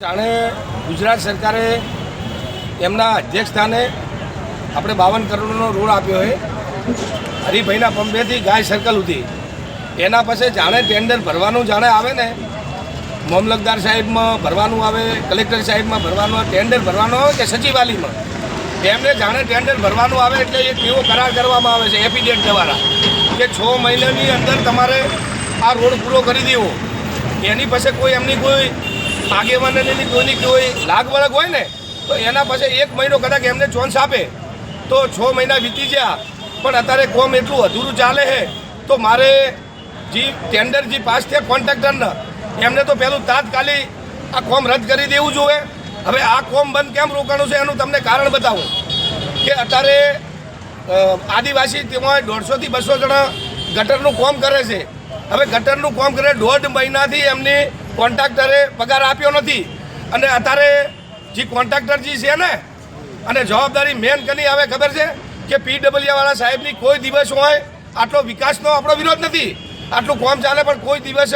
જાણે ગુજરાત સરકારે એમના અધ્યક્ષ સ્થાને આપણે 52 કરોડનો રોડ આપ્યો છે હરિભાઈના પંપેથી ગાય સર્કલ સુધી એના પછી જાણે ટેન્ડર ભરવાનું જાણે આવે ને મામલતદાર સાહેબમાં ભરવાનું આવે કલેક્ટર સાહેબમાં ભરવાનું આવે ટેન્ડર ભરવાનું આવે કે સચિવાલયમાં એમને જાણે ટેન્ડર ભરવાનું આવે એટલે એક એવો કરાર કરવામાં આવે છે એફિડેવિટ દ્વારા કે 6 મહિનાની અંદર તમારે આ રોડ પૂરો કરી દેવો એની પાસે કોઈ એમની કોઈ આગેવાનની કોઈની કોઈ લાગ વળગ હોય ને તો એના પાસે 1 મહિનો કદાચ એમને ચોન્સ આપે તો 6 મહિના વીતી ગયા પણ અત્યારે કોમ એટલું અધૂરું ચાલે છે તો મારે જે ટેન્ડર જે પાસ થયા કોન્ટ્રાક્ટરને એમને તો પહેલું તાત્કાલિક આ કોમ રદ કરી દેવું જોઈએ। હવે આ કોમ બંધ કેમ રોકાણું છે એનું તમને કારણ બતાવું કે અત્યારે આદિવાસી તેમાં 150 થી 200 જણા ગટરનું કોમ કરે છે। હવે ગટરનું કોમ કરે 1.5 મહિનાથી એમની કોન્ટ્રાક્ટરે પગાર આપ્યો નથી અને અત્યારે જે કોન્ટ્રાક્ટર જે છે ને અને જવાબદારી મેન કની આવે ખબર છે કે પીડબ્લ્યુવાળા સાહેબની કોઈ દિવસ હોય આટલો વિકાસનો આપણો વિરોધ નથી આટલું કોમ ચાલે પણ કોઈ દિવસ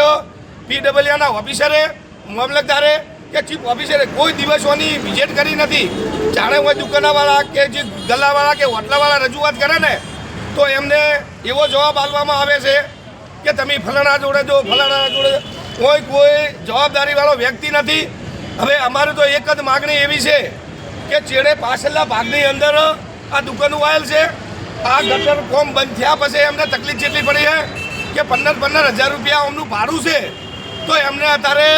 પીડબ્લ્યુના ઓફિસરે મામલતદારે કે ચીફ ઓફિસરે કોઈ દિવસોની વિઝિટ કરી નથી। જાણે હોય દુકાનવાળા કે જે ગલ્લાવાળા કે હોટલાવાળા રજૂઆત કરે ને તો એમને એવો જવાબ આપવામાં આવે છે કે તમે ફલાણા જોડે જો ફલાણા જોડે કોઈ જવાબદારીવાળો વ્યક્તિ નથી। હવે અમારે તો એક જ માગણી એવી છે કે ચેડે પાછળના ભાગની અંદર આ દુકાનો આવેલ છે આ ગટર કોમ બંધ થયા પછી એમને તકલીફ જેટલી પડી છે કે 15,000 રૂપિયા એમનું ભાડું છે તો એમને અત્યારે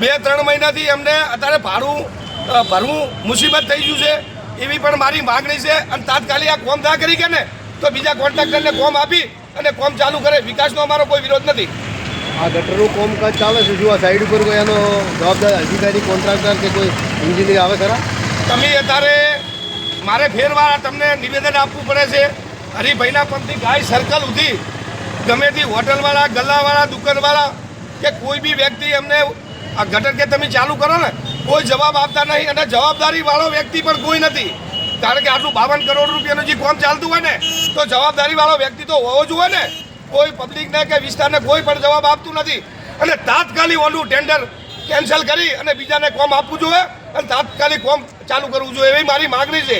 2-3 મહિનાથી એમને અત્યારે ભાડું ભરવું મુસીબત થઈ ગયું છે એવી પણ મારી માગણી છે અને તાત્કાલિક આ કોમ ના કરી કે ને તો બીજા કોન્ટ્રાક્ટરને કોમ આપી અને કોમ ચાલુ કરે વિકાસનો અમારો કોઈ વિરોધ નથી। આ ગટરનું કામકાજ ચાલે છે જો આ સાઈડ ઉપર કોઈ એનો જવાબદાર અધિકારી કોન્ટ્રાક્ટર કે કોઈ એન્જિનિયર આવે ખરા? તમે અત્યારે મારે ફેરવાર તમને નિવેદન આપવું પડે છે હરિભાઈના પંપથી ગાય સર્કલ સુધી ગમે તે હોટલવાળા ગલ્લાવાળા દુકાનવાળા કે કોઈ બી વ્યક્તિ એમને આ ગટર કે તમે ચાલુ કરો ને કોઈ જવાબ આપતા નહીં અને જવાબદારીવાળો વ્યક્તિ પણ કોઈ નથી કારણ કે આટલું 52 કરોડ રૂપિયાનું જે કામ ચાલતું હોય ને તો જવાબદારીવાળો વ્યક્તિ તો હોવો જોઈએ ને કોઈ પબ્લિકને કે વિસ્તારને કોઈ પણ જવાબ આપતું નથી અને તાત્કાલિક ઓલું ટેન્ડર કેન્સલ કરી અને બીજાને કોમ આપવું જોઈએ અને તાત્કાલિક કોમ ચાલુ કરવું જોઈએ એવી મારી માગણી છે।